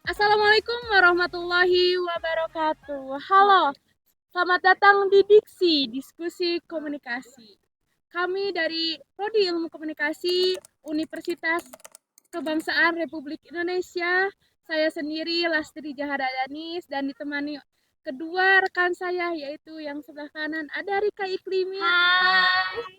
Assalamualaikum warahmatullahi wabarakatuh. Halo, selamat datang di Diksi, Diskusi Komunikasi. Kami dari Prodi Ilmu Komunikasi Universitas Kebangsaan Republik Indonesia. Saya sendiri Lastri Jahada Danis dan ditemani kedua rekan saya yaitu yang sebelah kanan ada Rika Iklimi. Hai.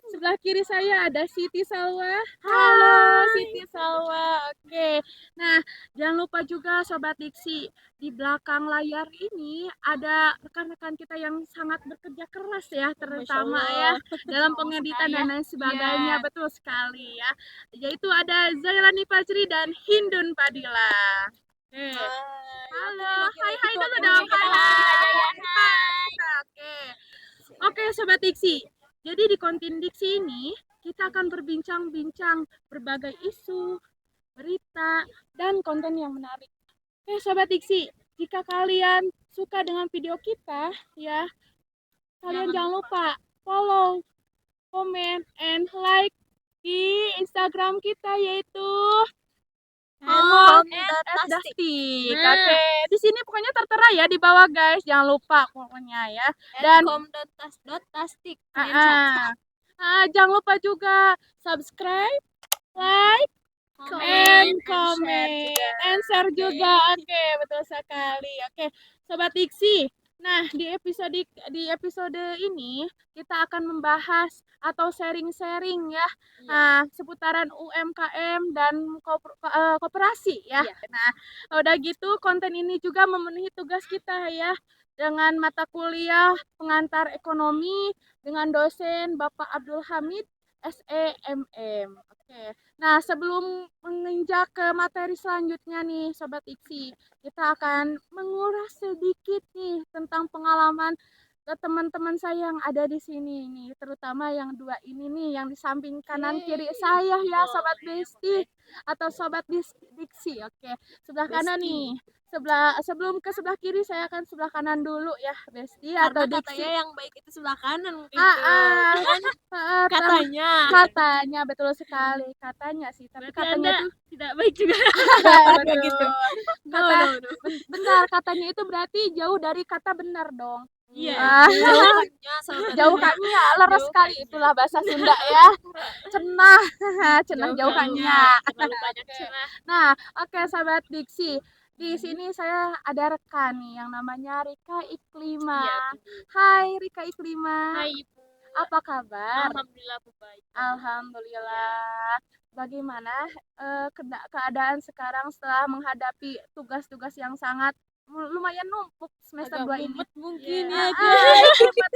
Sebelah kiri saya ada Siti Salwa. Halo Siti Salwa. Oke. Nah, jangan lupa juga Sobat Diksi, di belakang layar ini ada rekan-rekan kita yang sangat bekerja keras ya, terutama ya dalam pengeditan dan lain sebagainya. Betul sekali ya. Yaitu ada Zailani Fajri dan Hindun Padilla. Oke. Halo. Hai dulu dong. Hai. Oke. Oke Sobat Diksi. Jadi di konten Diksi ini kita akan berbincang-bincang berbagai isu, berita, dan konten yang menarik. Oke Sobat Diksi, jika kalian suka dengan video kita ya, kalian jangan lupa follow, comment, and like di Instagram kita yaitu @dastik. Oke, di sini pokoknya tertera ya di bawah guys, jangan lupa pokoknya ya. Dan @com.tastik. jangan lupa juga subscribe, like, and comment, and share juga. Oke, betul sekali. Oke, Sobat Diksi. Nah, di episode ini kita akan membahas atau sharing-sharing ya. Nah, seputaran UMKM dan koperasi ya. Nah, udah gitu konten ini juga memenuhi tugas kita ya dengan mata kuliah pengantar ekonomi dengan dosen Bapak Abdul Hamid SEMM. Oke. Nah, sebelum menginjak ke materi selanjutnya nih, Sobat Iksi, kita akan menguras sedikit nih tentang pengalaman ke teman-teman saya yang ada di sini nih, terutama yang dua ini nih, yang di samping kanan kiri saya ya, Sobat Besti atau Sobat Diksi. Oke, sebelah kanan nih. Sebelum ke sebelah kiri saya akan sebelah kanan dulu ya, Besti atau Diksi. Katanya yang baik itu sebelah kanan mungkin katanya betul sekali katanya sih, tapi berarti katanya Anda itu tidak baik juga. betul. Bentar, katanya itu berarti jauh dari kata benar dong. Iya, jauhkannya ya, leres sekali itulah bahasa Sunda ya. Cenah jauhkannya. Nah, oke Sahabat Diksi. Di sini saya ada rekan nih yang namanya Rika Iklima. Hai Rika Iklima. Hai Ibu. Apa kabar? Alhamdulillah baik. Alhamdulillah. Bagaimana keadaan sekarang setelah menghadapi tugas-tugas yang sangat lumayan numpuk semester 2 ini? Mungkin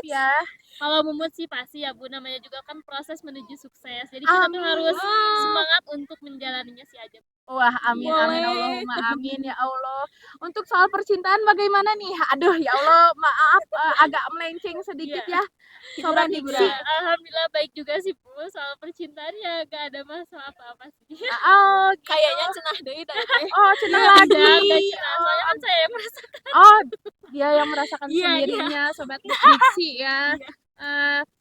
ya. Kalau mumut sih pasti ya Bu, namanya juga kan proses menuju sukses. Jadi kita tuh harus semangat untuk menjalaninya sih aja. Wah, amin Allahumma amin ya Allah. Untuk soal percintaan bagaimana nih? Aduh ya Allah, maaf agak melenceng sedikit ya. Sobat Diksi. Alhamdulillah baik juga sih Bu, soal percintaan ya gak ada masalah apa-apa sih. Oh, gitu. Kayaknya cenah deui Oh, cenah lagi. Soalnya kan saya yang merasakan. Oh, dia yang merasakan sendirinya, Sobat Diksi ya.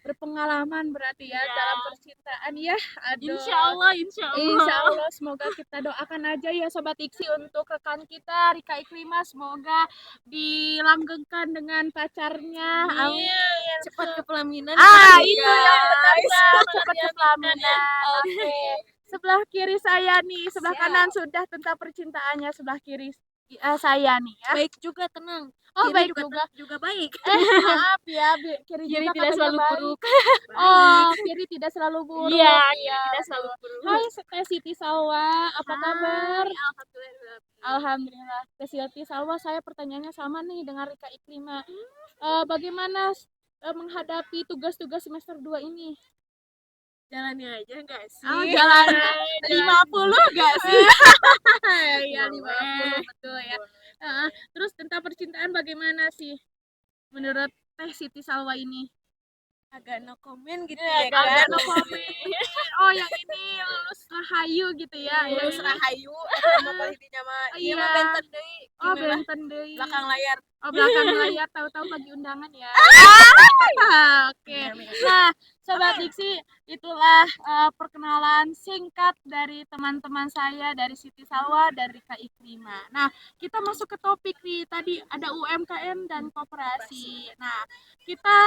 Berpengalaman berarti ya dalam percintaan ya. Aduh. Insya Allah, semoga kita doakan aja ya Sobat Diksi untuk rekan kita Rika Iklima, semoga dilanggengkan dengan pacarnya. Amin. Cepat ke pelaminan. Itu yang benar, cepat ke pelaminan. Oke. Sebelah kiri saya nih, sebelah kanan sudah tentang percintaannya, sebelah kiri saya nih ya. Baik juga, tenang. Oh, kiri baik juga baik. Maaf ya, kiri juga tidak selalu baik. buruk. Oh, kiri tidak selalu buruk. Iya, tidak selalu buruk. Hai, Teh Siti Salwa, apa kabar? Alhamdulillah. Teh Siti Salwa, saya pertanyaannya sama nih dengan Rika Iklima. Bagaimana menghadapi tugas-tugas semester 2 ini? Jalani aja enggak sih? Oh, jalani 50 enggak sih? Iya, 50 betul ya. Terus tentang percintaan bagaimana sih menurut Teh Siti Salwa ini? Agak no comment gitu ya kan? Agak no comment. Oh, yang ini lulus Rahayu gitu ya. Lulus Rahayu, mau paling dinama. Iya, benten deui. Oh, benten deui. Belakang layar Oh, belakang layar tahu-tahu bagi undangan ya. Oke. Nah, Sobat Diksi, itulah perkenalan singkat dari teman-teman saya dari Siti Salwa dan Rika Ikrima. Nah, kita masuk ke topik nih. Tadi ada UMKM dan koperasi. Nah, kita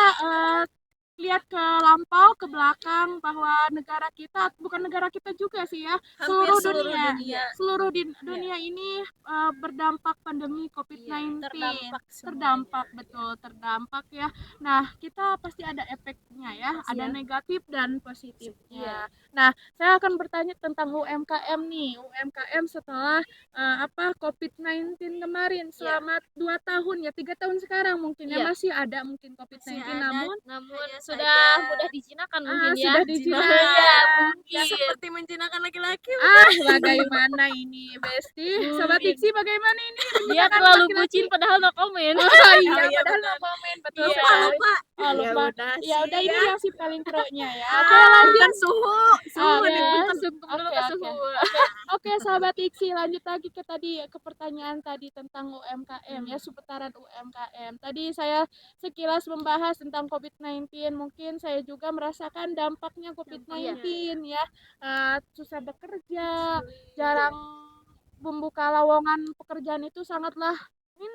lihat ke lampau, ke belakang bahwa negara kita, bukan negara kita juga sih ya, seluruh dunia. Seluruh dunia ini berdampak pandemi COVID-19. Terdampak, betul, terdampak ya. Nah, kita pasti ada efeknya ya, ada negatif dan positifnya. Nah, saya akan bertanya tentang UMKM nih. UMKM setelah COVID-19 kemarin selama 2 tahun ya, 3 tahun sekarang mungkin ya, masih ada mungkin COVID-19, namun sudah mudah dijinakan mungkin ya. sudah dijinakan. Iya, mungkin. Seperti menjinakkan laki-laki. Bagaimana ini, Besti? Sobat Diksi, bagaimana ini? Dia terlalu bucin padahal no komen. Oh iya, padahal no komen, betul Iya. sekali. Lupa. Oh, lupa. Ya udah, ini ya. yang si paling pro-nya ya. Oke, lanjut. Bukan suhu. Suhu Oke. nih. Oke, sahabat Iksi, lanjut lagi ke pertanyaan tadi tentang UMKM ya, seputaran UMKM. Tadi saya sekilas membahas tentang COVID-19, mungkin saya juga merasakan dampaknya COVID-19 ya. Susah bekerja, jarang membuka lowongan pekerjaan itu sangatlah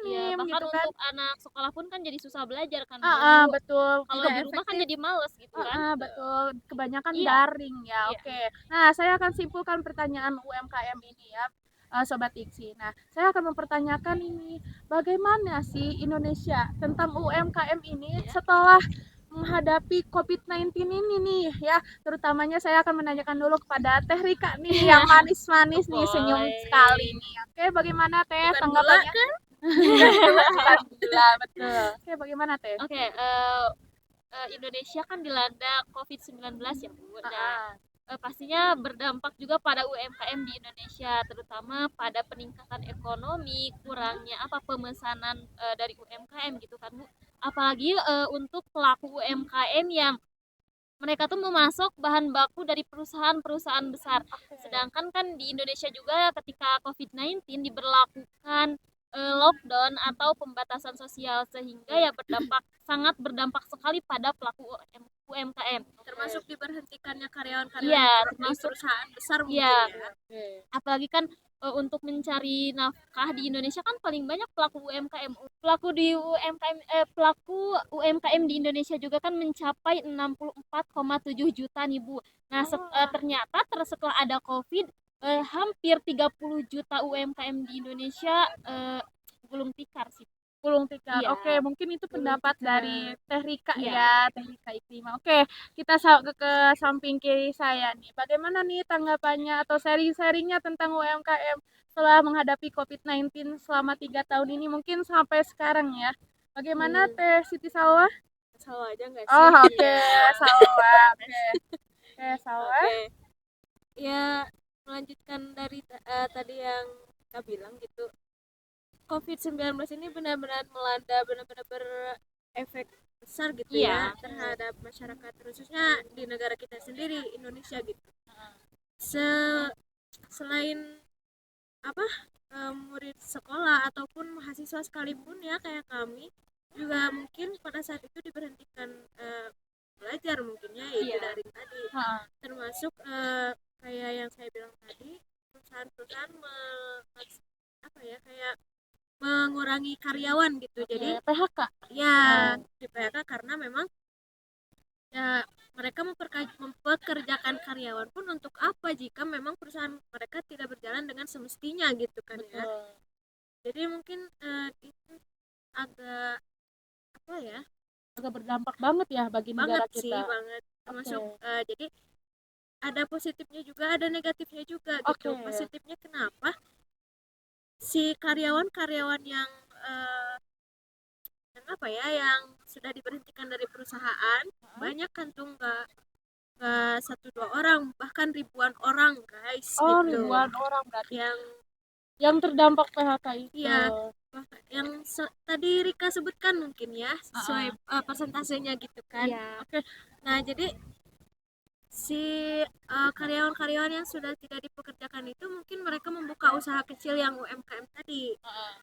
Iya, minim bahkan gitu kan. untuk anak sekolah pun kan jadi susah belajar kan. Betul. Kalau Tidak di rumah kan efektif. jadi males gitu kan. Betul, kebanyakan Iya. daring ya. Iya. Oke. Nah, saya akan simpulkan pertanyaan UMKM ini ya, Sobat Iksi. Nah, saya akan mempertanyakan ini, bagaimana sih Indonesia tentang UMKM ini setelah menghadapi COVID-19 ini nih ya. Terutamanya saya akan menanyakan dulu kepada Teh Rika nih yang manis-manis nih, senyum sekali nih. Oke, bagaimana Teh tanggapannya? Bukan gula, betul. Oke, bagaimana Teh? Oke, Indonesia kan dilanda COVID-19 ya Bu. Nah, pastinya berdampak juga pada UMKM di Indonesia, terutama pada peningkatan ekonomi, kurangnya pemesanan dari UMKM gitu kan Bu. Apalagi untuk pelaku UMKM yang mereka tuh memasok bahan baku dari perusahaan-perusahaan besar. Sedangkan kan di Indonesia juga ketika COVID-19 diberlakukan lockdown atau pembatasan sosial, sehingga ya sangat berdampak sekali pada pelaku UMKM. Termasuk diberhentikannya karyawan-karyawan Iya, di termasuk perusahaan besar mungkin Iya. ya. Apalagi kan untuk mencari nafkah di Indonesia kan paling banyak pelaku UMKM. Pelaku UMKM di Indonesia juga kan mencapai 64,7 juta nih Bu. Nah, ternyata setelah ada Covid, hampir 30 juta UMKM di Indonesia gulung tikar sih. Gulung tikar. Iya. Oke, mungkin itu pendapat dari Teh Rika Iya. ya, Teh Rika Ikrima. Oke, kita ke samping kiri saya nih. Bagaimana nih tanggapannya atau sharing-sharingnya tentang UMKM setelah menghadapi COVID-19 selama 3 tahun ini, mungkin sampai sekarang ya. Bagaimana Teh Siti Salwa? Salwa aja nggak sih? Oh, oke, Salwa. Oke, Salwa. Oke. Ya, melanjutkan dari tadi yang kita bilang gitu. COVID-19 ini benar-benar melanda, benar-benar berefek besar gitu ya terhadap masyarakat, khususnya di negara kita sendiri, Indonesia gitu. Selain murid sekolah ataupun mahasiswa sekalipun ya kayak kami juga mungkin pada saat itu diberhentikan belajar mungkin ya, itu daring tadi. Termasuk kayak yang saya bilang tadi, perusahaan-perusahaan kayak mengurangi karyawan gitu. Jadi PHK. Ya, di PHK karena memang ya mereka mempekerjakan karyawan pun untuk apa jika memang perusahaan mereka tidak berjalan dengan semestinya gitu kan. Ya. Jadi mungkin itu agak agak berdampak banget ya bagi negara kita. Sih, banget. Termasuk jadi ada positifnya juga, ada negatifnya juga gitu. Positifnya kenapa? Si karyawan-karyawan yang yang sudah diberhentikan dari perusahaan banyak kan tuh, nggak 1-2 orang, bahkan ribuan orang guys. Oh, gitu. ribuan orang berarti yang terdampak PHK itu. Iya, yang tadi Rika sebutkan mungkin ya, sesuai persentasenya gitu kan. Iya. Nah, jadi si karyawan-karyawan yang sudah tidak dipekerjakan itu mungkin mereka membuka usaha kecil yang UMKM tadi,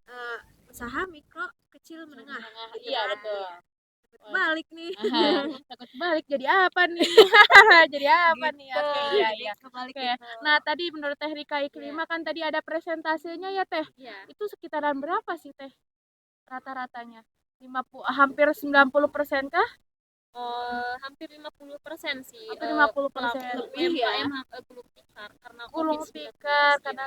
Eh, usaha mikro kecil menengah gitu Iya kan. betul. Balik nih. Takut balik jadi apa nih? Jadi apa nih? Gitu, Oke, iya jadi iya. kebalik Oke. gitu. Nah, tadi menurut Teh Rika Iklima kan tadi ada presentasenya ya, Teh. Iya. Itu sekitaran berapa sih, Teh? Rata-ratanya? 50 hampir 90% kah? Hampir 50% sih Hampir 50% pelaku lebih ya. UMKM gulung tikar karena Gulung COVID-19. tikar Iya. karena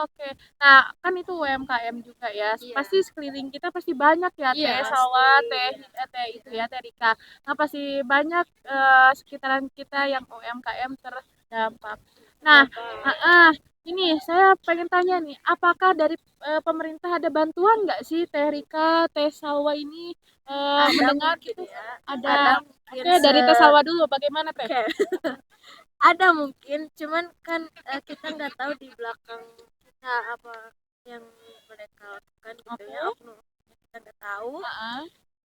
oke. Nah, kan itu UMKM juga ya. Iya. Pasti sekeliling kita pasti banyak ya, Iya, Teh pasti. Salwa, Teh itu ya, Teh Rika. Nah, pasti banyak sekitaran kita yang UMKM terdampak. Nah, ini saya pengen tanya nih, apakah dari pemerintah ada bantuan nggak sih Teh Rika, Teh Salwa ini mendengar mungkin gitu? ya. Ada. Mungkin Oke, dari Teh Salwa dulu, bagaimana Teh? Oke. Ada mungkin, cuman kan kita nggak tahu di belakang kita apa yang mereka lakukan gitu ya, Oke. oknum kita nggak tahu. Heeh.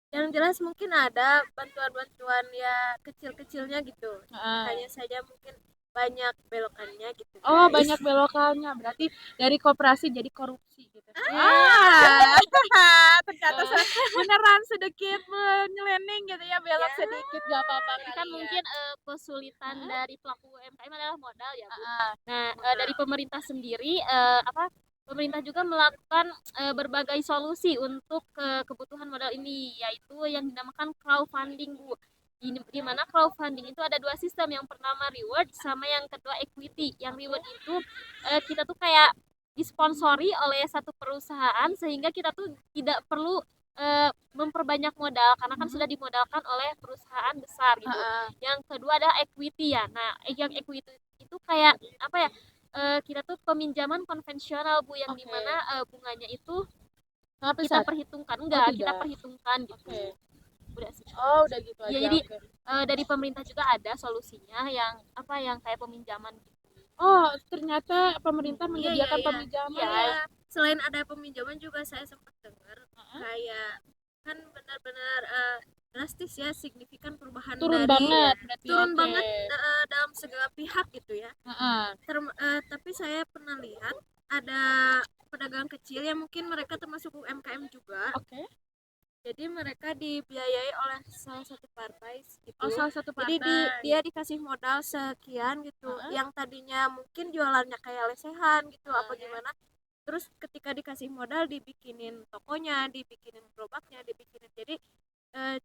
Yang jelas mungkin ada bantuan-bantuan ya kecil-kecilnya gitu, Heeh. hanya saja mungkin banyak belokannya gitu Oh, guys. banyak belokannya. Berarti dari koperasi jadi korupsi gitu. Ternyata beneran sedikit menyelending gitu ya, belok Ya. sedikit gak apa-apa Tapi kali kan ya. mungkin kesulitan dari pelaku UMKM adalah modal ya, Bu. Heeh. Nah, Modal. dari pemerintah sendiri pemerintah juga melakukan berbagai solusi untuk kebutuhan modal ini, yaitu yang dinamakan crowdfunding, Bu. Di mana crowdfunding itu ada dua sistem, yang pertama reward sama yang kedua equity. Yang reward itu kita tuh kayak disponsori oleh satu perusahaan sehingga kita tuh tidak perlu memperbanyak modal karena kan sudah dimodalkan oleh perusahaan besar gitu. Heeh. Yang kedua adalah equity ya. Nah, yang equity itu kayak apa ya? Kita tuh peminjaman konvensional, Bu, yang Oke. dimana bunganya itu Kenapa kita Sat? perhitungkan, enggak, kita tidak. perhitungkan gitu. Oke. Udah sih. Oh, udah gitu Ya, aja. jadi Oke. dari pemerintah juga ada solusinya yang apa yang kayak peminjaman gitu. Oh, ternyata pemerintah Iya, menyediakan iya, iya. peminjaman Iya, ya. selain ada peminjaman juga saya sempat dengar kayak kan benar-benar drastis ya, signifikan perubahan Turun dari banget berarti. turun Oke. banget dalam segala pihak gitu ya. Heeh. Tapi saya pernah lihat ada pedagang kecil yang mungkin mereka termasuk UMKM juga. Oke. Jadi mereka dibiayai oleh salah satu partai gitu. Oh, salah satu Jadi partai. dia dikasih modal sekian gitu. Yang tadinya mungkin jualannya kayak lesehan gitu apa gimana. Terus ketika dikasih modal dibikinin tokonya, dibikinin gerobaknya, dibikinin. Jadi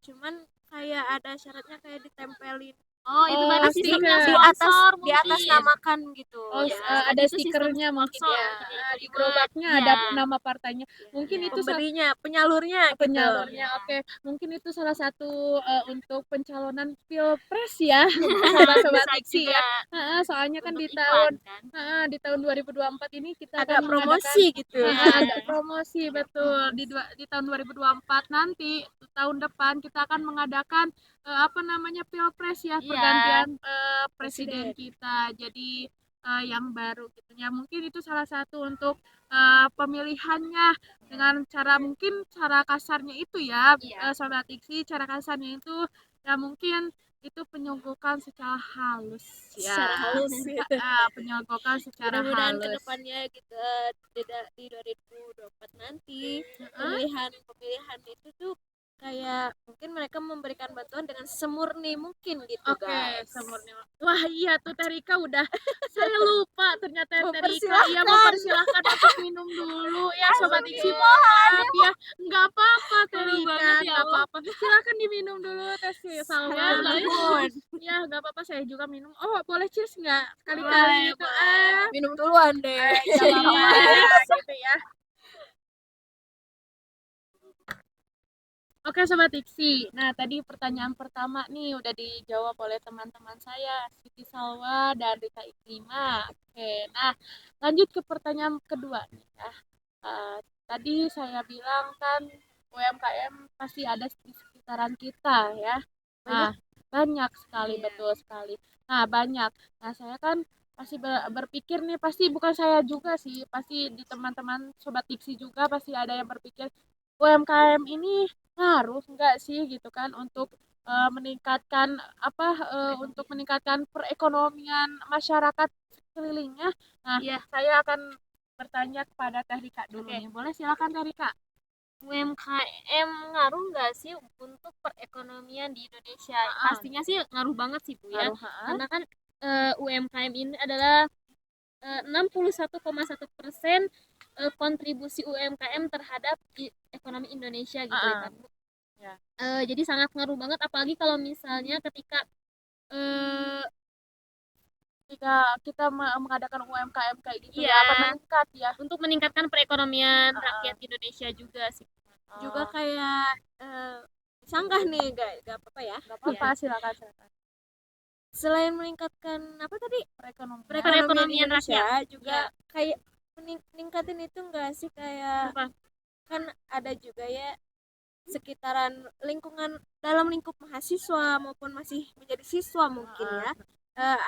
cuman kayak ada syaratnya kayak ditempelin Oh, itu berarti stiker. sistemnya di atas sponsor di atas mungkin. namakan gitu. Oh, Ya, ada berarti itu sistem stikernya mungkin sponsor ya. gitu ya, Di gerobaknya Iya. ada nama partainya. Mungkin Iya. itu Pemberinya, penyalurnya gitu. penyalurnya. Iya. Oke, mungkin itu salah satu untuk pencalonan pilpres ya, sobat-sobat Bisa Tiksi juga ya. Soalnya kan untuk iklan kan. di tahun 2024 ini kita Agak akan promosi mengadakan gitu. agak promosi betul di tahun 2024 nanti tahun depan kita akan mengadakan apa namanya pilpres ya, Iya. pergantian presiden kita jadi yang baru gitu ya. Mungkin itu salah satu untuk pemilihannya dengan cara mungkin cara kasarnya itu ya, Iya. sobat Tiksi, cara kasarnya itu ya mungkin itu penyogokan secara halus ya. Secara halus gitu. Penyogokan secara Mudah-mudahan halus. kedepannya gitu di 2024 nanti pemilihan itu tuh kayak mungkin mereka memberikan bantuan dengan semurni mungkin gitu Oke, guys. semurni. Wah iya tuh Teh Rika udah saya lupa ternyata Teh Rika ya Mempersilahkan. mempersilahkan untuk minum dulu ya sobat Tiksi, maaf ya nggak apa-apa Teh Seru Rika, banget ya, nggak apa-apa, silakan diminum dulu Teh Salwa. Nuhun. Ya nggak apa-apa, saya juga minum. Oh boleh cheers nggak kali-kali gitu Minum duluan deh. nggak apa-apa gitu ya. Oke Sobat Tiksi, nah tadi pertanyaan pertama nih udah dijawab oleh teman-teman saya, Siti Salwa dan Rita Iklima. Oke, nah lanjut ke pertanyaan kedua nih ya. Tadi saya bilang kan UMKM pasti ada di sekitaran kita ya. Nah, banyak sekali, betul sekali. Nah, banyak. Nah, saya kan pasti berpikir nih, pasti bukan saya juga sih, pasti di teman-teman Sobat Tiksi juga pasti ada yang berpikir UMKM ini ngaruh enggak sih gitu kan untuk meningkatkan untuk meningkatkan perekonomian masyarakat sekelilingnya. Nah, Iya. saya akan bertanya kepada Teh Rika dulu Oke. nih. Boleh silakan Teh Rika. UMKM ngaruh nggak sih untuk perekonomian di Indonesia? Pastinya sih ngaruh banget sih Bu ya. Karena kan UMKM ini adalah 61,1% kontribusi UMKM terhadap ekonomi Indonesia gitu ya kan Bu. Ya. Jadi sangat ngaruh banget apalagi kalau misalnya ketika Jika kita mengadakan UMKM kayak gitu Iya. ya akan meningkat ya. untuk meningkatkan perekonomian rakyat Indonesia juga sih. Juga kayak sanggah nih, gak apa-apa ya. Gak apa-apa, silakan. Selain meningkatkan apa tadi Perekonomian di Indonesia rakyat. juga kayak meningkatin itu enggak sih kayak Apa? kan ada juga ya sekitaran lingkungan dalam lingkup mahasiswa maupun masih menjadi siswa mungkin ya.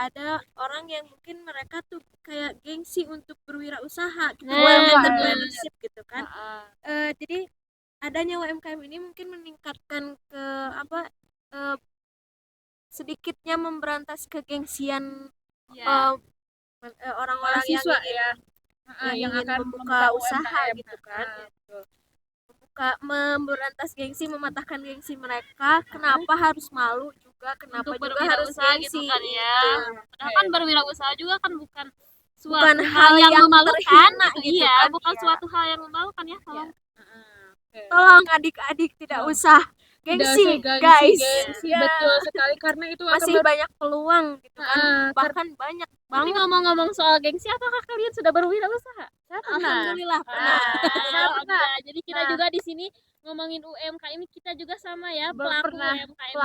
Ada orang yang mungkin mereka tuh kayak gengsi untuk berwirausaha gitu, entrepreneurship gitu kan. Jadi adanya UMKM ini mungkin meningkatkan ke apa sedikitnya memberantas kegengsian orang-orang yang mahasiswa ingin, yang ingin akan membuka usaha UMKM. gitu kan. Memberantas gengsi, mematahkan gengsi mereka. Kenapa harus malu juga? Kenapa Untuk juga harus berwirausaha gengsi? gitu kan ya. Padahal kan berwirausaha juga kan bukan suatu Bukan hal yang memalukan terhina gitu. gitu Iya, kan. bukan suatu hal yang memalukan ya. Tolong adik-adik tidak usah gengsi, guys. Gengsi, betul sekali karena itu masih banyak peluang gitu kan. Bahkan banyak Tapi banget. ngomong-ngomong soal gengsi, apakah kalian sudah berwirausaha? Alhamdulillah pernah. Saya pernah. Jadi kita juga di sini ngomongin UMKM ini kita juga sama ya pelaku Pernah. UMKM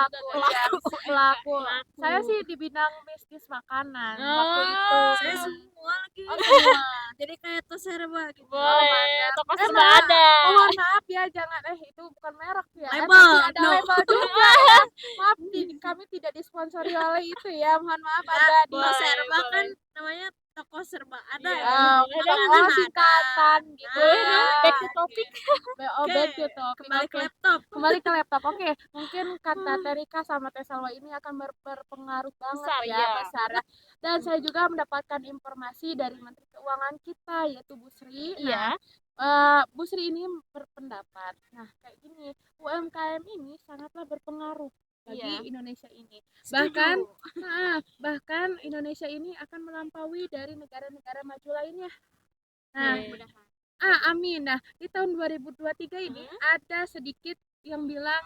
Pelaku. juga. Saya sih di bidang bisnis makanan Oh, waktu itu. Saya semua lagi. Semua. Jadi kayak tuh serba gitu. Boleh, toko serba maaf. ada. Mohon maaf ya, jangan itu bukan merek ya. Label, Ada no. label juga ya. Maaf, kami tidak disponsori oleh itu ya. Mohon maaf ada di Toko serba kan namanya toko serba ada Iya. ya. Oh, singkatan gitu. Boleh dong, ya. back to topic. Back to topic. Kembali ke Oke. laptop. Kembali ke laptop. Oke, mungkin kata Terika sama Teh Salwa ini akan berpengaruh banget Besar, ya, ya. besar. Dan saya juga mendapatkan informasi dari Menteri Keuangan kita yaitu Bu Sri. Iya. Bu Sri ini berpendapat, nah kayak gini, UMKM ini sangatlah berpengaruh bagi Indonesia ini. Bahkan Indonesia ini akan melampaui dari negara-negara maju lainnya. Nah, amin. Nah, di tahun 2023 ini ada sedikit yang bilang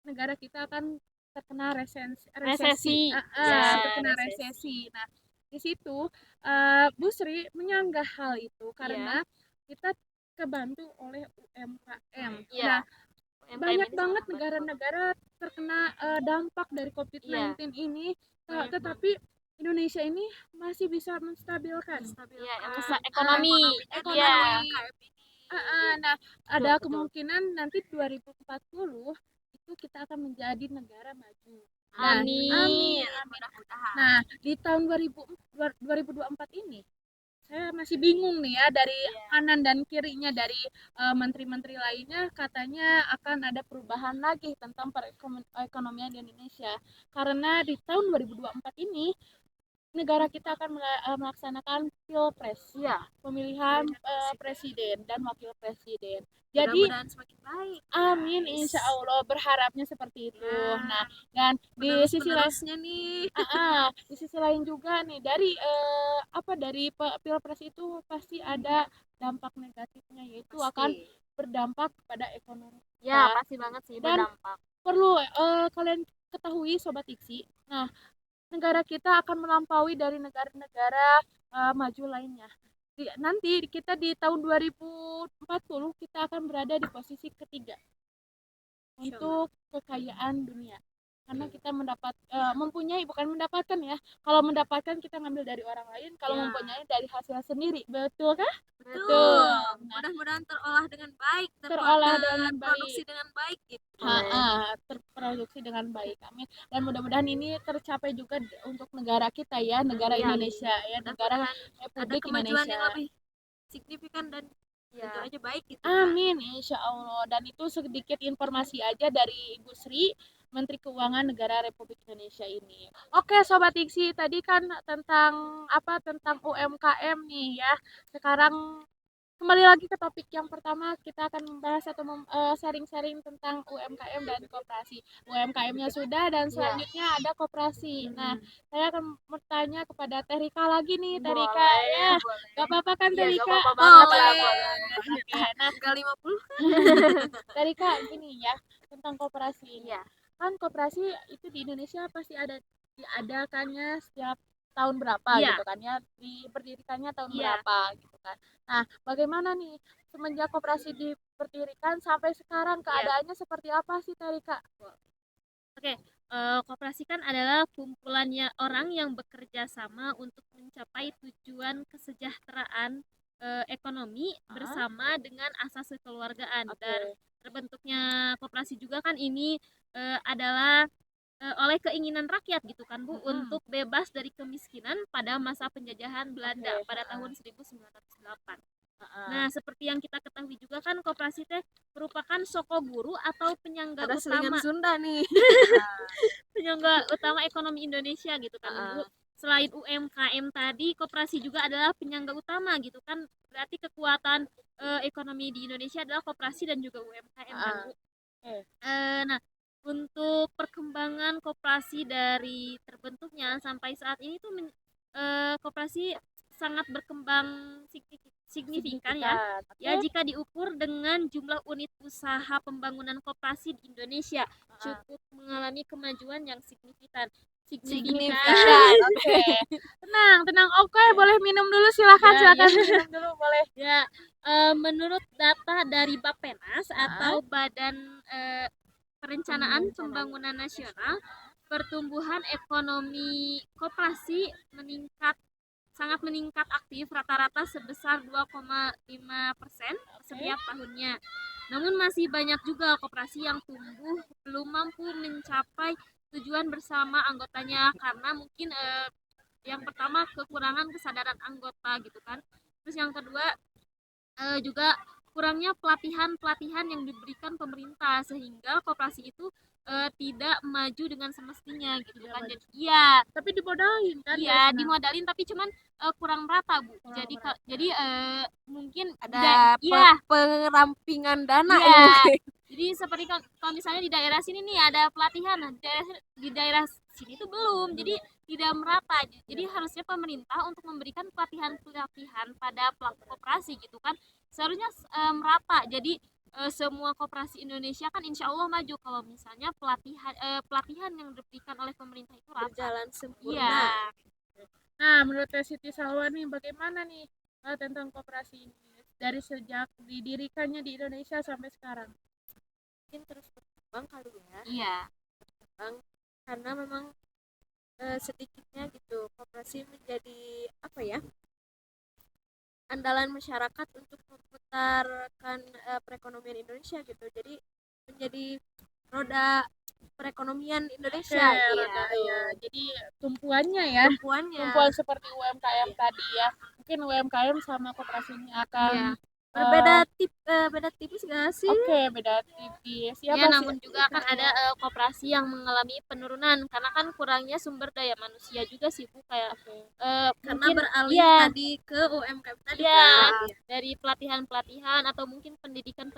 negara kita akan terkena resesi. Terkena resesi. Nah, di situ Bu Sri menyanggah hal itu karena kita kebantu oleh UMKM. Nah, banyak banget negara-negara terkena dampak dari COVID-19 ini, tetapi Indonesia ini masih bisa menstabilkan ekonomi. Nah, ada kemungkinan nanti 2040 itu kita akan menjadi negara maju. Amin. Nah, di tahun 2024 ini saya masih bingung nih ya dari kanan dan kirinya dari menteri-menteri lainnya katanya akan ada perubahan lagi tentang perekonomian di Indonesia karena di tahun 2024 ini negara kita akan melaksanakan pilpres pemilihan presiden dan wakil presiden. Jadi semakin baik. Amin, insya Allah berharapnya seperti itu. Nah, dan di sisi lainnya nih, di sisi lain juga nih dari dari pilpres itu pasti ada dampak negatifnya yaitu akan berdampak pada ekonomi. Ya, pasti banget sih berdampak. Perlu kalian ketahui Sobat Iksi. Nah, negara kita akan melampaui dari negara-negara maju lainnya. Nanti kita di tahun 2040 kita akan berada di posisi ketiga untuk kekayaan dunia karena kita bukan mendapatkan ya, kalau mendapatkan kita ngambil dari orang lain, kalau mempunyai dari hasil sendiri, betul kah? Betul. Mudah-mudahan terolah dengan baik, terproduksi dengan baik gitu. Terproduksi dengan baik, amin. Dan mudah-mudahan ini tercapai juga untuk negara kita ya, negara Indonesia ya, negara Republik Indonesia. Ada kemajuan yang lebih signifikan dan tentu aja baik gitu. Amin, insya Allah. Dan itu sedikit informasi aja dari Ibu Sri. Menteri Keuangan Negara Republik Indonesia ini. Oke, Sobat Diksi, tadi kan tentang UMKM nih ya. Sekarang kembali lagi ke topik yang pertama, kita akan membahas atau sharing-sharing tentang UMKM dan koperasi. UMKM-nya sudah dan selanjutnya ada koperasi. Nah, saya akan bertanya kepada Teh Rika lagi nih, Teh Rika ya. Gak apa-apa kan Teh Iya, Rika? gak apa-apa banget lah, Boleh. Oke, nah Enggak 50. Teh Rika gini ya, tentang koperasi ini. Iya. Kan koperasi itu di Indonesia pasti diadakannya setiap tahun berapa Iya. gitu kan ya, diperdirikannya tahun Iya. berapa gitu kan. Nah, bagaimana nih semenjak koperasi diperdirikan sampai sekarang keadaannya seperti apa sih Teh Rika? Oke, koperasi kan adalah kumpulannya orang yang bekerja sama untuk mencapai tujuan kesejahteraan ekonomi bersama dengan asas kekeluargaan. Dan terbentuknya koperasi juga kan ini adalah oleh keinginan rakyat gitu kan Bu, untuk bebas dari kemiskinan pada masa penjajahan Belanda pada tahun 1908. Nah, seperti yang kita ketahui juga kan koperasi teh merupakan soko guru atau penyangga Ada selingan utama Sunda nih. penyangga utama ekonomi Indonesia gitu kan Bu. Selain UMKM tadi, koperasi juga adalah penyangga utama gitu kan. Berarti kekuatan ekonomi di Indonesia adalah koperasi dan juga UMKM kan Bu. Nah, untuk perkembangan koperasi dari terbentuknya sampai saat ini tuh koperasi sangat berkembang signifikan ya. Ya, jika diukur dengan jumlah unit usaha pembangunan koperasi di Indonesia cukup mengalami kemajuan yang signifikan. Oke. Tenang. Oke, boleh minum dulu, silakan minum dulu boleh. Ya, menurut data dari Bappenas atau Badan Perencanaan Pembangunan Nasional, pertumbuhan ekonomi koperasi sangat meningkat aktif, rata-rata sebesar 2,5% setiap tahunnya. Namun masih banyak juga koperasi yang tumbuh belum mampu mencapai tujuan bersama anggotanya karena mungkin yang pertama kekurangan kesadaran anggota gitu kan. Terus yang kedua juga kurangnya pelatihan yang diberikan pemerintah sehingga koperasi itu tidak maju dengan semestinya gitu kan. Jadi iya, tapi dimodalin kan? Iya, dimodalin tapi cuman kurang merata Bu. Jadi mungkin Ada perampingan dana ya. ya. Jadi seperti kalau misalnya di daerah sini nih ada pelatihan, nah di daerah sini tuh belum, jadi tidak merata. Jadi harusnya pemerintah untuk memberikan pelatihan pada pelaku koperasi gitu kan, seharusnya merata. Jadi semua koperasi Indonesia kan insya Allah maju kalau misalnya pelatihan yang diberikan oleh pemerintah itu rata. Berjalan sempurna. Iya. Nah, menurut Siti Salwa nih, bagaimana nih tentang koperasi ini dari sejak didirikannya di Indonesia sampai sekarang? Mungkin terus berkembang kali ya. Iya. Berkembang karena memang sedikitnya gitu koperasi menjadi apa ya, andalan masyarakat untuk memutarkan perekonomian Indonesia gitu. Jadi menjadi roda perekonomian Indonesia gitu. Ya. Jadi tumpuan seperti UMKM tadi ya. Mungkin UMKM sama koperasi ini akan beda tipis nggak sih? Oke, beda tipis. Namun juga akan ada koperasi yang mengalami penurunan karena kan kurangnya sumber daya manusia juga sih Bu, kayak karena mungkin beralih tadi ke UMKM tadi kan. Dari pelatihan atau mungkin pendidikan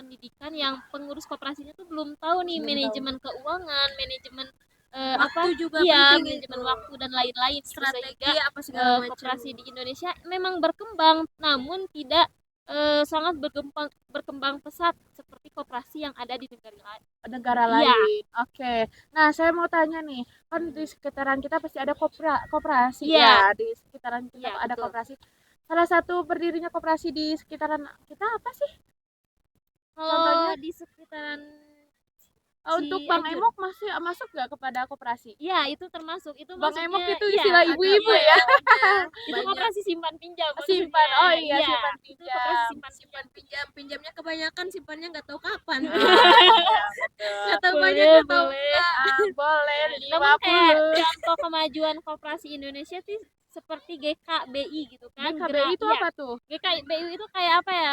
yang pengurus koperasinya tuh belum tahu nih manajemen keuangan, manajemen waktu juga penting, manajemen waktu dan lain-lain, strategi apa segala macam. Koperasi di Indonesia memang berkembang namun tidak sangat berkembang pesat seperti koperasi yang ada di negara lain. Oke. Nah, saya mau tanya nih, kan di sekitaran kita pasti ada koperasi ya, di sekitaran kita ada koperasi. Salah satu berdirinya koperasi di sekitaran kita apa sih? Kalau di sekitaran untuk Bang Emok masuk nggak kepada koperasi? Iya, itu termasuk. Itu Bang Emok itu iya, istilah ibu-ibu ya. Itu koperasi simpan pinjam. Simpan pinjam. Itu koperasi simpan pinjam. Pinjamnya kebanyakan, simpannya nggak tahu kapan. Nggak tahu banyak, nggak tahu enggak. Boleh 50. Namun kayak contoh kemajuan koperasi Indonesia seperti GKBI gitu kan. GKBI itu Iya, apa tuh? GKBI itu kayak apa ya?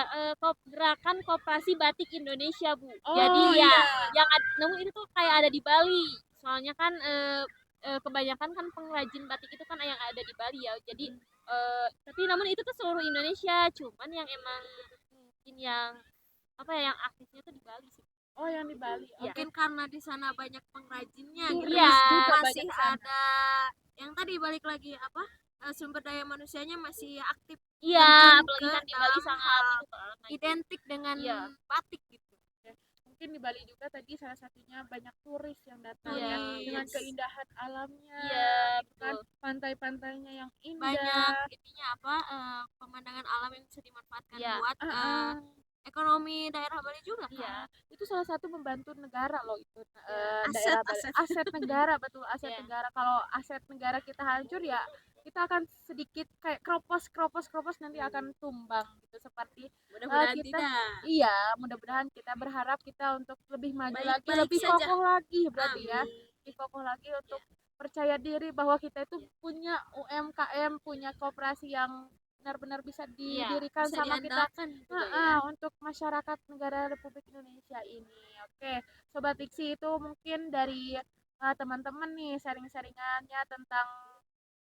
Gerakan Koperasi Batik Indonesia, Bu. Jadi Oh ya iya. namun itu tuh kayak ada di Bali. Soalnya kan kebanyakan kan pengrajin batik itu kan yang ada di Bali ya. Jadi tapi namun itu tuh seluruh Indonesia, cuman yang emang mungkin yang apa ya yang aktifnya tuh di Bali sih. Oh yang di Bali. Iya. Mungkin karena di sana banyak pengrajinnya gitu. Iya, Turis juga Masih banyak sana. ada yang tadi balik lagi apa? Sumber daya manusianya masih aktif Iya, terjun apalagi ke kan di Bali dalam sangat hal itu kan. identik dengan Iya. batik gitu. Mungkin di Bali juga tadi salah satunya banyak turis yang datang Iya. ya dengan Turis. keindahan alamnya, Iya, gitu kan, betul. pantai-pantainya yang indah. Banyak ininya apa pemandangan alam yang bisa dimanfaatkan Iya. buat ekonomi daerah Bali juga kan. Iya. Itu salah satu membantu negara loh itu Aset, daerah Bali. aset. Aset negara, betul, aset Iya. negara. Kalau aset negara kita hancur ya kita akan sedikit kayak kropos nanti akan tumbang gitu seperti Mudah-mudahan kita tidak. iya, mudah-mudahan kita berharap kita untuk lebih maju lagi, Baik-baik lebih saja. kokoh lagi berarti ya. Amin. Lebih kokoh lagi untuk percaya diri bahwa kita itu punya UMKM, punya koperasi yang benar-benar bisa didirikan Bisa sama kita diandalkan juga ya. untuk masyarakat negara Republik Indonesia ini. Oke, Sobat Diksi itu mungkin dari teman-teman nih sharing-sharingannya tentang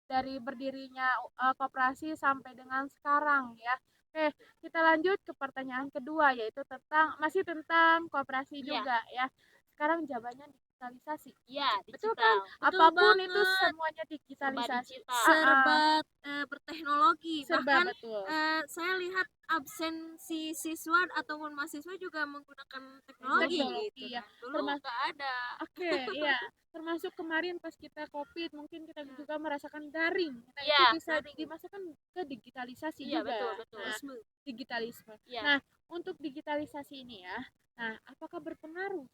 dari berdirinya koperasi sampai dengan sekarang ya. Oke, kita lanjut ke pertanyaan kedua yaitu masih tentang koperasi Iya. juga ya. Sekarang jawabannya digitalisasi. Iya, Betul digital. kan? Betul Apapun itu banget. semuanya digitalisasi. digital. Serba berteknologi. Serba Bahkan betul. saya lihat absensi siswa ataupun mahasiswa juga menggunakan teknologi Teknologi, gitu ya. kan. Dulu nggak ada. Oke, iya. Termasuk kemarin pas kita COVID, mungkin kita juga merasakan daring. Nah, Iya, itu bisa dimasukkan ke digitalisasi Iya, juga. betul. Nah, digitalisme. Iya. Nah, untuk digitalisasi ini ya, nah, apakah berpengaruh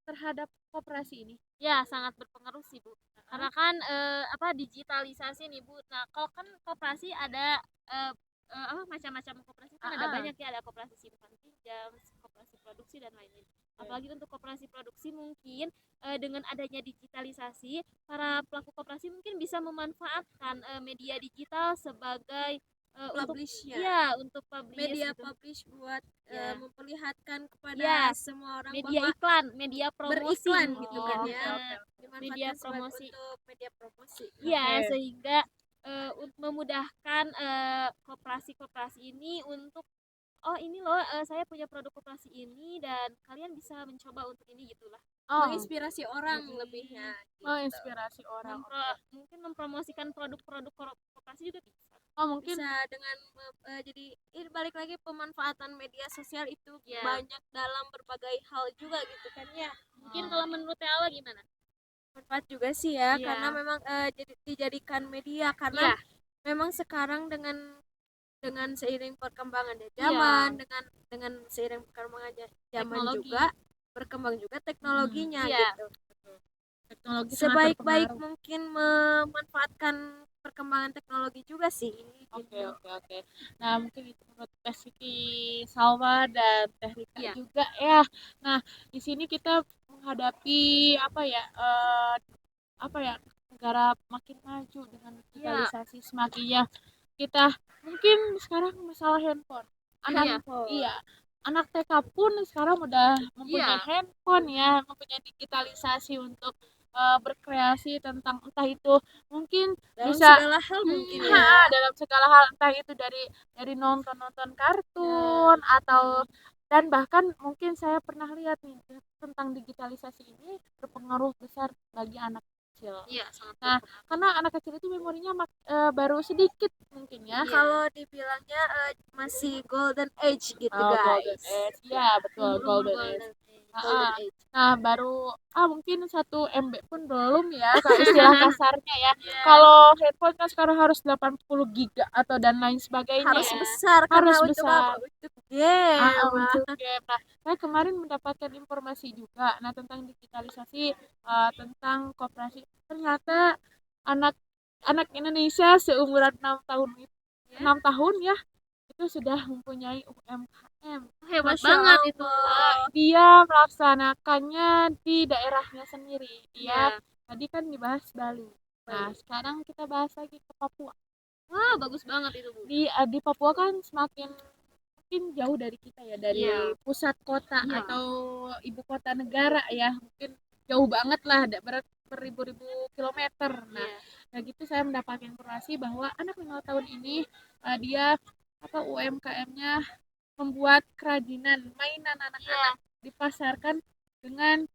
terhadap koperasi ini? Ya, sangat berpengaruh sih, Bu. Karena kan digitalisasi nih, Bu. Nah, kalau kan koperasi ada macam-macam koperasi kan ada banyak ya, ada koperasi simpan pinjam, koperasi produksi dan lain-lain. Apalagi untuk koperasi produksi mungkin dengan adanya digitalisasi, para pelaku koperasi mungkin bisa memanfaatkan media digital sebagai untuk publish media gitu. publish buat Ya. memperlihatkan kepada Ya, semua orang media bahwa iklan, media promosi beriklan mungkin. gitu kan ya. Oke. Dimanfaatkan Media sebagai promosi. untuk media promosi. Iya, Oke. sehingga untuk memudahkan koperasi-koperasi ini untuk ini loh saya punya produk koperasi ini dan kalian bisa mencoba untuk ini gitulah. Menginspirasi orang lebihnya. Gitu. Menginspirasi orang. Mungkin mempromosikan produk-produk koperasi juga bisa. Mungkin bisa dengan jadi ini balik lagi pemanfaatan media sosial itu Ya. banyak dalam berbagai hal juga gitu kan ya. Mungkin kalau menurut Ella gimana? Manfaat juga sih ya, Iya. karena memang dijadikan media karena Iya. memang sekarang dengan seiring perkembangan zaman, dengan seiring perkembangan zaman Teknologi. juga berkembang juga teknologinya Iya. gitu. teknologi sangat Sebaik-baik berpengaruh. mungkin memanfaatkan perkembangan teknologi juga sih. Oke. Nah, mungkin itu menurut Teh Siti Salwa dan Teh Rika Iya. juga ya. Nah, di sini kita menghadapi negara makin maju dengan digitalisasi semakinnya. Kita mungkin sekarang masalah handphone. Anak TK pun sekarang udah mempunyai handphone ya, mempunyai digitalisasi untuk berkreasi tentang entah itu mungkin Dalam bisa segala hal mungkin ya. dalam segala hal, entah itu dari nonton kartun atau dan bahkan mungkin saya pernah lihat nih tentang digitalisasi ini berpengaruh besar bagi anak kecil. Iya, sangat. Nah, karena anak kecil itu memorinya baru sedikit mungkin ya. Kalau dibilangnya masih golden age gitu guys. Golden age. Ya, betul, golden age. Nah, baru mungkin 1 MB pun belum ya kalau istilah kasarnya ya. Kalau handphone kan sekarang harus 80 giga atau dan lain sebagainya. Harus ya. besar Harus karena besar. untuk game. Untuk game. Nah, saya kemarin mendapatkan informasi juga tentang digitalisasi tentang koperasi. Ternyata anak Indonesia seumuran 6 tahun ya itu sudah mempunyai UMKM. Hebat Masya banget Allah. itu. Dia melaksanakannya di daerahnya sendiri. Tadi kan dibahas Bali. Nah, sekarang kita bahas lagi ke Papua. Wah, bagus banget itu, Bu. Di Papua kan semakin mungkin jauh dari kita ya, dari Iya. pusat kota Iya. atau ibu kota negara ya, mungkin jauh banget lah, beribu-ribu kilometer. Nah, Iya. gitu saya mendapat informasi bahwa anak 5 tahun ini dia UMKM-nya membuat kerajinan mainan anak-anak dipasarkan dengan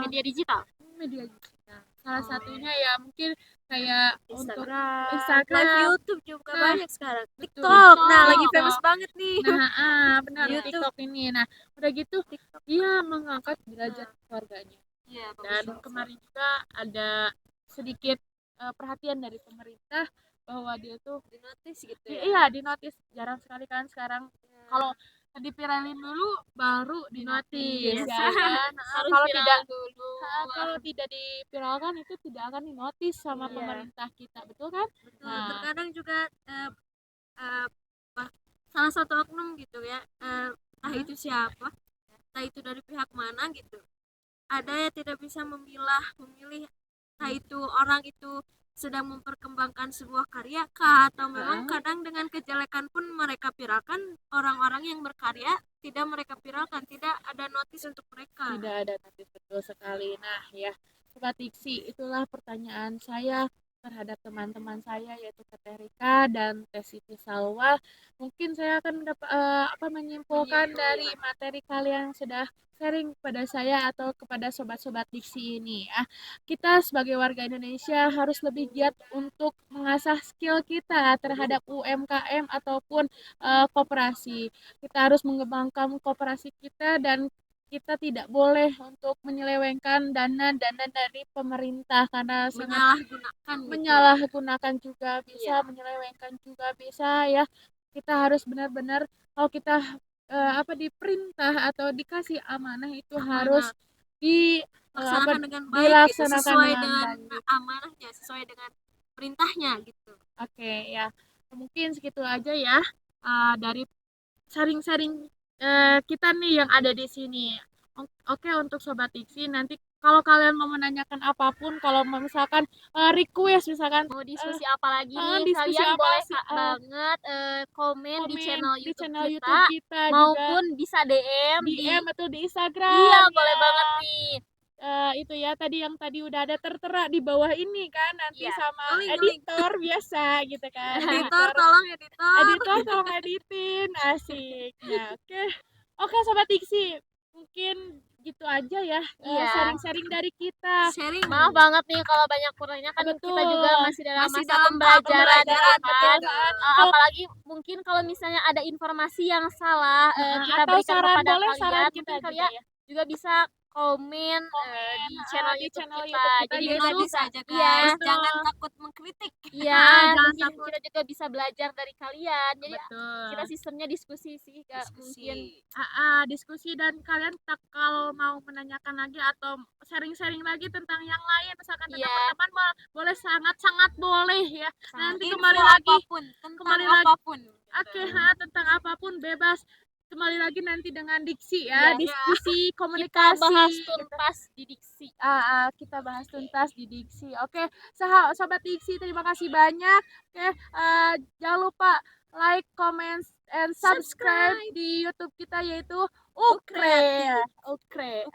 Media digital. media digital. Salah satunya ya mungkin kayak untuk Live Instagram. YouTube juga Nah, banyak sekarang. betul. TikTok. Nah, TikTok. lagi famous banget nih. Nah, benar YouTube. TikTok ini. Nah, udah gitu TikTok. dia mengangkat derajat keluarganya. Iya, Dan kemarin juga ada sedikit perhatian dari pemerintah bahwa dia tuh Dinotis gitu ya. iya dinotis. Jarang sekali kan sekarang kalau dipiralin dulu baru dinotis Dinotis. ya kan. Harus Kalau viral tidak dulu. kalau tidak dipiralkan itu tidak akan dinotis sama Iya. pemerintah kita, betul kan? Betul. Nah. Terkadang juga salah satu oknum gitu ya, entah itu siapa, entah itu dari pihak mana gitu, ada yang tidak bisa memilih entah itu orang itu sedang memperkembangkan sebuah karya kah, atau memang kadang dengan kejelekan pun mereka viralkan, orang-orang yang berkarya tidak mereka viralkan, tidak ada notis untuk mereka. Tidak ada notis, betul sekali. Nah ya Sobat Diksi, itulah pertanyaan saya terhadap teman-teman saya yaitu Teh Rika dan Teh Siti Salwa. Mungkin saya akan menyimpulkan dari materi kalian yang sudah sharing kepada saya atau kepada sobat-sobat Diksi ini ya. Kita sebagai warga Indonesia harus lebih giat untuk mengasah skill kita terhadap UMKM ataupun koperasi. Kita harus mengembangkan koperasi kita dan kita tidak boleh untuk menyelewengkan dana dari pemerintah karena sangat menyalahgunakan juga bisa, menyelewengkan juga bisa ya. Kita harus benar-benar kalau kita diperintah atau dikasih amanah itu harus dilaksanakan dengan baik, dilaksanakan sesuai dengan dengan amanahnya, sesuai dengan perintahnya gitu. Oke ya, mungkin segitu aja ya dari sharing-sharing kita nih yang ada di sini. Oke, untuk Sobat Diksi, nanti kalau kalian mau menanyakan apapun, kalau misalkan request misalkan mau diskusi apa lagi nih, diskusi kalian apa boleh sih, banget komen di channel YouTube YouTube kita maupun juga bisa DM atau di Instagram. Iya, ya. boleh banget nih. Itu ya yang tadi udah ada tertera di bawah ini kan nanti sama Link. editor biasa gitu kan. Editor tolong editin asik. Nah, oke Sobat Diksi, mungkin gitu aja ya sharing-sharing dari kita. Maaf banget nih kalau banyak kurangnya kan. Betul. Kita juga masih dalam masa pembelajaran kan. Apalagi mungkin kalau misalnya ada informasi yang salah kita atau berikan kepada saran kalian, kita mungkin kalian juga bisa komen di channel YouTube kita. Jadi kita bisa aja guys, Iya. jangan takut mengkritik. Iya, mungkin kita juga bisa belajar dari kalian. Jadi kita sistemnya diskusi sih, mungkin diskusi, dan kalian kalau mau menanyakan lagi atau sharing-sharing lagi tentang yang lain misalkan tentang teman boleh, sangat boleh ya. Nanti kembali lagi tentang apapun bebas. Kembali lagi nanti dengan Diksi ya, diskusi komunikasi. Kita bahas tuntas di Diksi. Kita bahas tuntas di Diksi. Oke, Sobat Diksi, terima kasih banyak. Jangan lupa like, comment, and subscribe di YouTube kita yaitu Kreatif. Oke.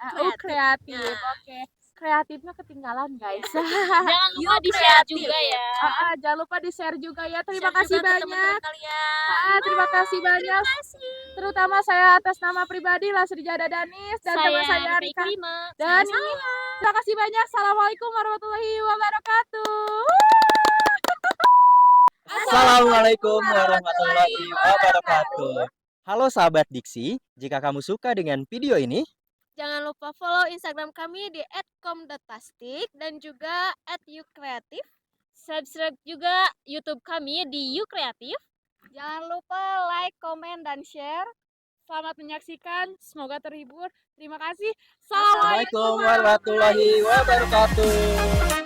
Kreatifnya ketinggalan guys. Jangan lupa di-share juga ya. Jangan lupa di-share juga ya. Terima kasih banyak. Terima kasih banyak. Terutama saya atas nama pribadi Lasrijada Danis dan teman saya Rika Dani. Terima kasih banyak. Assalamualaikum warahmatullahi wabarakatuh. Assalamualaikum warahmatullahi wabarakatuh. Halo sahabat Diksi, jika kamu suka dengan video ini, jangan lupa follow Instagram kami di @com.tastik dan juga @ukreatif. Subscribe juga YouTube kami di Ukreatif. Jangan lupa like, komen, dan share. Selamat menyaksikan, semoga terhibur. Terima kasih. Assalamualaikum warahmatullahi wabarakatuh.